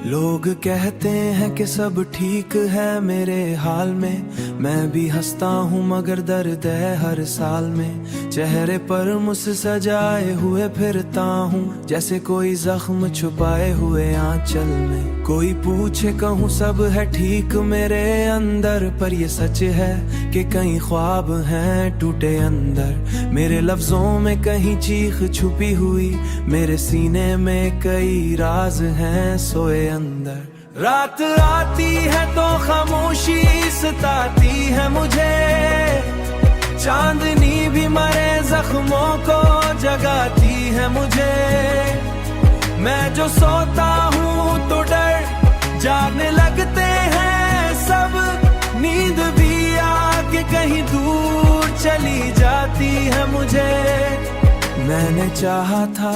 लोग कहते हैं कि सब ठीक है मेरे हाल में, मैं भी हंसता हूँ मगर दर्द है हर साल में। चेहरे पर मुझसे सजाए हुए फिरता हूँ जैसे कोई जख्म छुपाए हुए आंचल में। कोई पूछे कहूँ सब है ठीक मेरे अंदर, पर ये सच है कि कई ख्वाब हैं टूटे अंदर। मेरे लफ्जों में कहीं चीख छुपी हुई, मेरे सीने में कई राज हैं सोए अंदर। रात आती है तो खामोशी सताती है मुझे, चांदनी भी मरे जख्मों को जगाती है मुझे। मैं जो सोता हूँ तो डर जागने लगते हैं सब, नींद भी आके कहीं दूर चली जाती है मुझे। मैंने चाहा था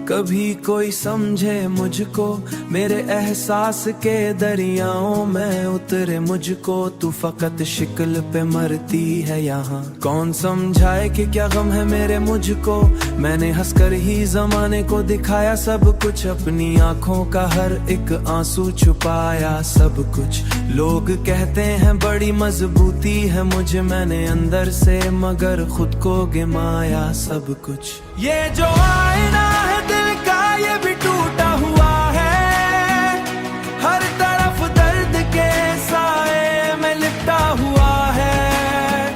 कभी कोई समझे मुझको, मेरे एहसास के दरियाओं में उतरे मुझको। तू फकत शिक्ल पे मरती है यहाँ, कौन समझाए कि क्या गम है मेरे मुझको। मैंने हंसकर ही जमाने को दिखाया सब कुछ, अपनी आंखों का हर एक आंसू छुपाया सब कुछ। लोग कहते हैं बड़ी मजबूती है मुझे, मैंने अंदर से मगर खुद को गिमाया सब कुछ। ये जो आईना है दिल का ये भी टूटा हुआ है, हर तरफ दर्द के साए में लिपटा हुआ है।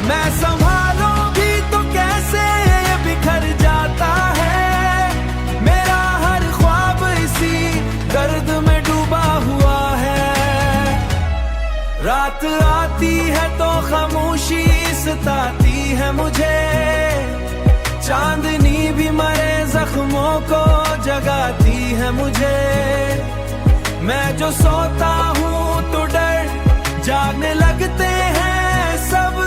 मैं संभालूं भी तो कैसे ये बिखर जाता है, मेरा हर ख्वाब इसी दर्द में डूबा हुआ है। रात आती है तो खामोशी सताती है मुझे, चांदनी भी मरे जख्मों को जगाती है मुझे। मैं जो सोता हूँ तो डर जागने लगते हैं सब,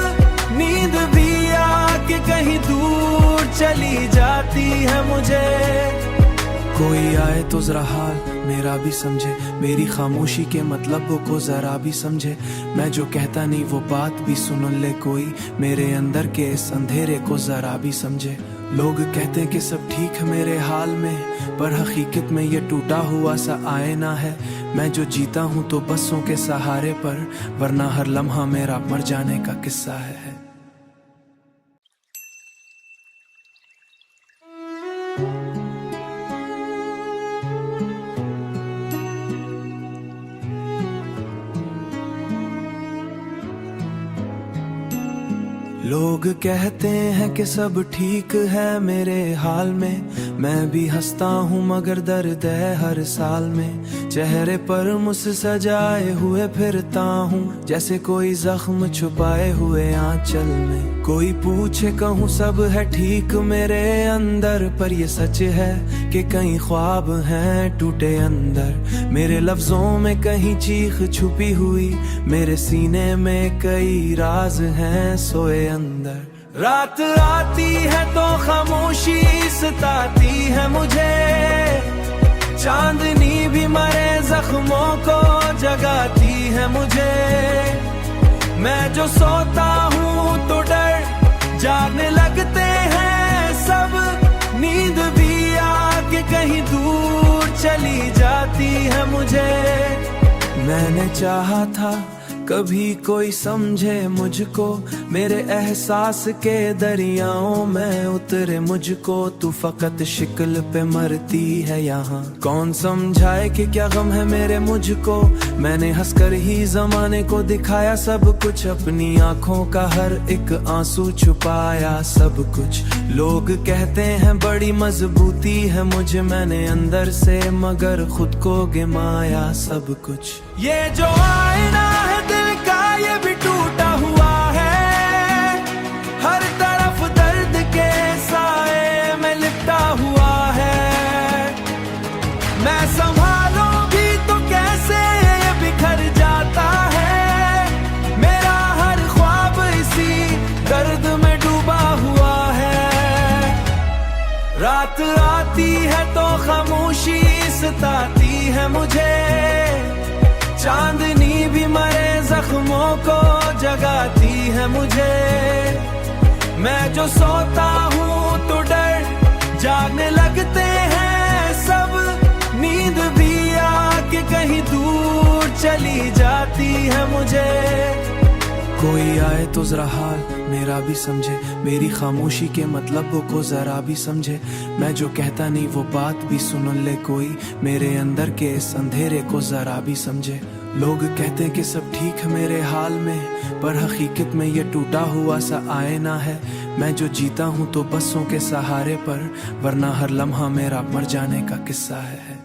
नींद भी आके कहीं दूर चली जाती है मुझे। कोई आए तो जरा हाल मेरा भी समझे, मेरी खामोशी के मतलब को जरा भी समझे। मैं जो कहता नहीं वो बात भी सुन ले कोई, मेरे अंदर के इस अंधेरे को जरा भी समझे। लोग कहते कि सब ठीक है मेरे हाल में, पर हकीकत में ये टूटा हुआ सा आईना है। मैं जो जीता हूँ तो बसों के सहारे पर, वरना हर लम्हा मेरा मर जाने का किस्सा है। लोग कहते हैं कि सब ठीक है मेरे हाल में, मैं भी हंसता हूँ मगर दर्द है हर साल में। चेहरे पर मुझसे सजाए हुए फिरता हूँ जैसे कोई जख्म छुपाए हुए आंचल में। कोई पूछे कहूँ सब है ठीक मेरे अंदर, पर ये सच है कि कई ख्वाब हैं टूटे अंदर। मेरे लफ्जों में कहीं चीख छुपी हुई, मेरे सीने में कई राज हैं सोए अंदर। रात आती है तो खामोशी सताती है मुझे, चांदनी भी मरे जख्मों को जगाती है मुझे। मैं जो सोता हूँ तो डर जागने लगते हैं सब, नींद भी आके कहीं दूर चली जाती है मुझे। मैंने चाहा था कभी कोई समझे मुझको, मेरे एहसास के दरियाओं में उतरे मुझको। तू फकत शिक्ल पे मरती है यहाँ, कौन समझाए कि क्या गम है मेरे मुझको। मैंने हंसकर ही जमाने को दिखाया सब कुछ, अपनी आंखों का हर एक आंसू छुपाया सब कुछ। लोग कहते हैं बड़ी मजबूती है मुझे, मैंने अंदर से मगर खुद को गिमाया सब कुछ। ये जो आईना है दिल का ये भी टूटा हुआ है, हर तरफ दर्द के साए में लिपटा हुआ है। मैं संभालूं भी तो कैसे ये बिखर जाता है, मेरा हर ख्वाब इसी दर्द में डूबा हुआ है। रात आती है तो खामोशी सताती है मुझे, चांदनी भी मरे जख्मों को जगाती है मुझे। मैं जो सोता हूँ तो डर जागने लगते हैं सब, नींद भी आके कहीं दूर चली जाती है मुझे। कोई आए तो जरा हाल मेरा भी समझे, मेरी खामोशी के मतलब को जरा भी समझे। मैं जो कहता नहीं वो बात भी सुन ले कोई, मेरे अंदर के इस अंधेरे को जरा भी समझे। लोग कहते हैं कि सब ठीक है मेरे हाल में, पर हकीकत में ये टूटा हुआ सा आईना है। मैं जो जीता हूँ तो बसों के सहारे पर, वरना हर लम्हा मेरा मर जाने का किस्सा है।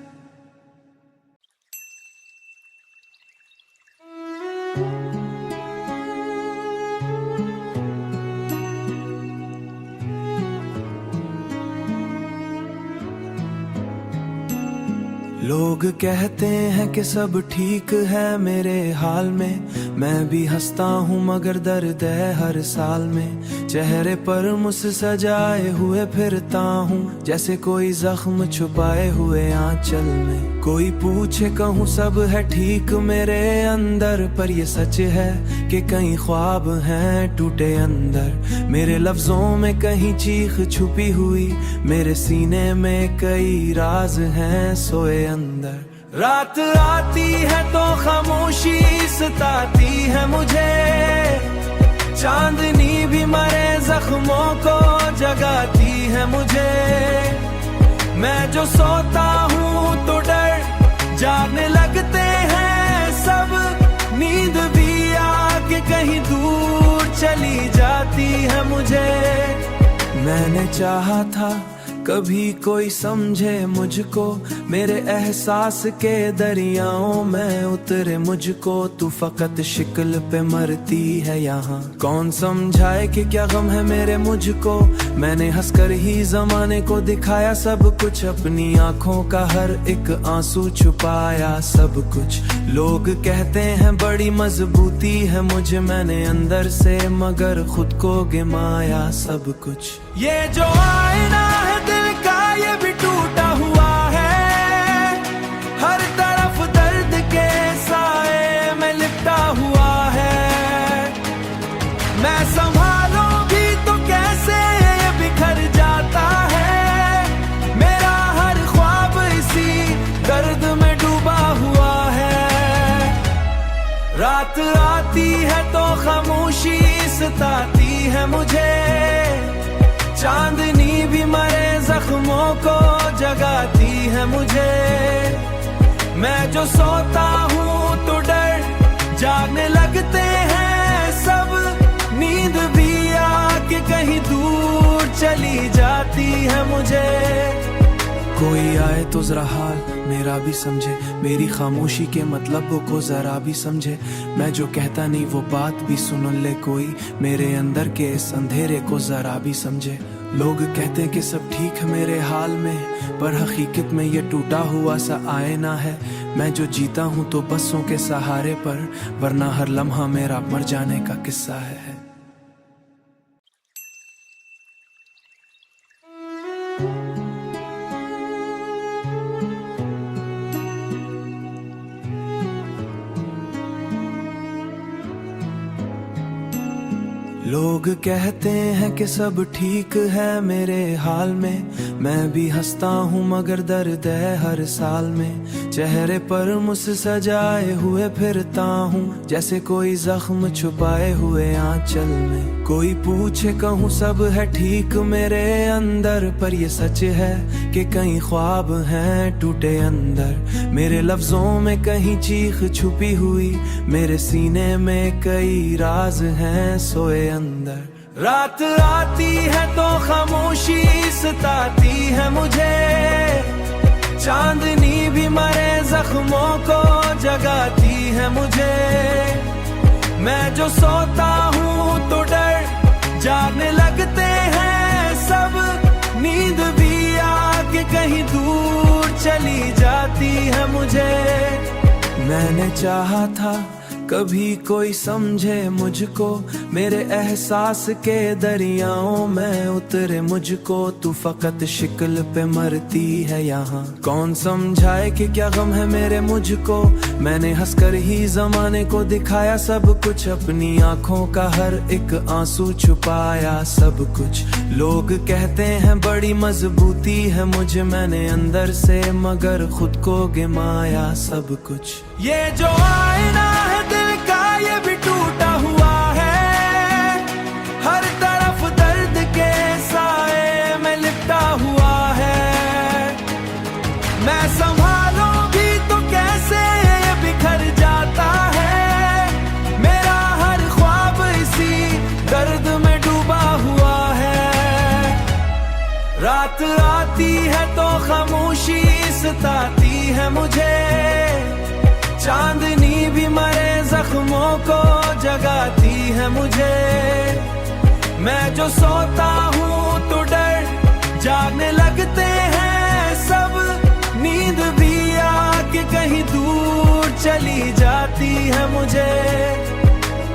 लोग कहते हैं कि सब ठीक है मेरे हाल में, मैं भी हंसता हूँ मगर दर्द है हर साल में। चेहरे पर मुझसे सजाए हुए फिरता हूँ, जैसे कोई जख्म छुपाए हुए आंचल में। कोई पूछे कहूँ सब है ठीक मेरे अंदर, पर ये सच है कि कई ख्वाब हैं टूटे अंदर। मेरे लफ्जों में कहीं चीख छुपी हुई, मेरे सीने में कई राज हैं सोए अंदर। रात आती है तो खामोशी सताती है मुझे, चांदनी भी मरे जख्मों को जगाती है मुझे। मैं जो सोता हूँ तो डर जागने लगते हैं सब, नींद भी आके कहीं दूर चली जाती है मुझे। मैंने चाहा था कभी कोई समझे मुझको, मेरे एहसास के दरियाओं में उतरे मुझको। तू फकत शिक्ल पे मरती है यहाँ, कौन समझाए कि क्या गम है मेरे मुझको। मैंने हंसकर ही जमाने को दिखाया सब कुछ, अपनी आंखों का हर एक आंसू छुपाया सब कुछ। लोग कहते हैं बड़ी मजबूती है मुझे, मैंने अंदर से मगर खुद को गिमाया सब कुछ। ये जो आईना है दिल का ये भी टूटा हुआ है, हर तरफ दर्द के साए में लिपटा हुआ है। मैं संभालूं भी तो कैसे ये बिखर जाता है, मेरा हर ख्वाब इसी दर्द में डूबा हुआ है। रात आती है तो खामोशी सताती है मुझे, चांदनी भी मरे जख्मों को जगाती है मुझे। मैं जो सोता हूँ तो डर जागने लगते हैं सब, नींद भी आके कहीं दूर चली जाती है मुझे। कोई आए तो जरा हाल मेरा भी समझे, मेरी खामोशी के मतलब को जरा भी समझे। मैं जो कहता नहीं वो बात भी सुन ले कोई, मेरे अंदर के इस अंधेरे को जरा भी समझे। लोग कहते हैं कि सब ठीक है मेरे हाल में, पर हकीकत में ये टूटा हुआ सा आईना है। मैं जो जीता हूँ तो बसों के सहारे पर, वरना हर लम्हा मेरा मर जाने का किस्सा है। लोग कहते हैं कि सब ठीक है मेरे हाल में, मैं भी हंसता हूँ मगर दर्द है हर साल में। चेहरे पर मुझसे सजाए हुए फिरता हूँ, जैसे कोई जख्म छुपाए हुए आंचल में। कोई पूछे कहूँ सब है ठीक मेरे अंदर, पर ये सच है कि कई ख्वाब हैं टूटे अंदर। मेरे लफ्जों में कहीं चीख छुपी हुई, मेरे सीने में कई राज हैं सोए अंदर। रात आती है तो खामोशी सताती है मुझे, चांदनी भी मरे जख्मों को जगाती है मुझे। मैं जो सोता हूँ तो डर जागने लगते हैं सब, नींद भी आके कहीं दूर चली जाती है मुझे। मैंने चाहा था कभी कोई समझे मुझको, मेरे एहसास के दरियाओं में उतरे मुझको, तू फकत शिक्ल पे मरती है यहाँ। कौन समझाए कि क्या गम है मेरे मुझको, मैंने हंसकर ही जमाने को दिखाया सब कुछ, अपनी आंखों का हर एक आंसू छुपाया सब कुछ। लोग कहते हैं बड़ी मजबूती है मुझे, मैंने अंदर से मगर खुद को गिमाया सब कुछ। ये जो आईना है दिल का ये भी टूटा हुआ है, हर तरफ दर्द के साए में लिपटा हुआ है। मैं संभालूं भी तो कैसे ये बिखर जाता है, मेरा हर ख्वाब इसी दर्द में डूबा हुआ है। रात आती है तो खामोशी सताती है मुझे, चांदनी भी मरे जख्मों को जगाती है मुझे। मैं जो सोता हूँ तो डर जागने लगते हैं सब, नींद भी आके कहीं दूर चली जाती है मुझे।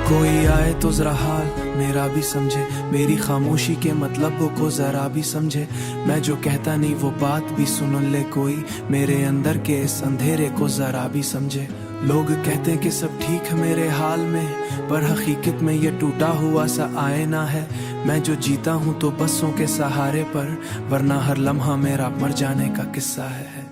कोई आए तो जरा हाल मेरा भी समझे, मेरी खामोशी के मतलब को जरा भी समझे। मैं जो कहता नहीं वो बात भी सुन ले कोई, मेरे अंदर के इस अंधेरे को जरा भी समझे। लोग कहते कि सब ठीक है मेरे हाल में, पर हकीकत में ये टूटा हुआ सा आईना है। मैं जो जीता हूँ तो बसों के सहारे पर, वरना हर लम्हा मेरा मर जाने का किस्सा है।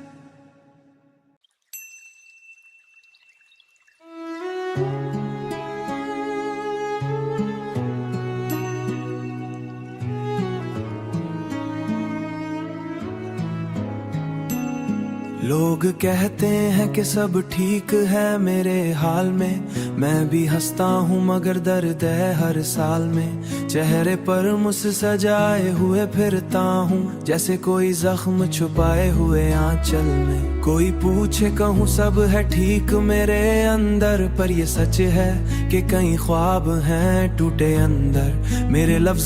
लोग कहते हैं कि सब ठीक है मेरे हाल में, मैं भी हंसता हूँ मगर दर्द है हर साल में। चेहरे पर मुझसे सजाए हुए फिरता हूँ, जैसे कोई जख्म छुपाए हुए आंचल में। कोई पूछे कहूँ सब है ठीक मेरे अंदर, पर ये सच है कि कई ख्वाब हैं टूटे अंदर। मेरे लफ्ज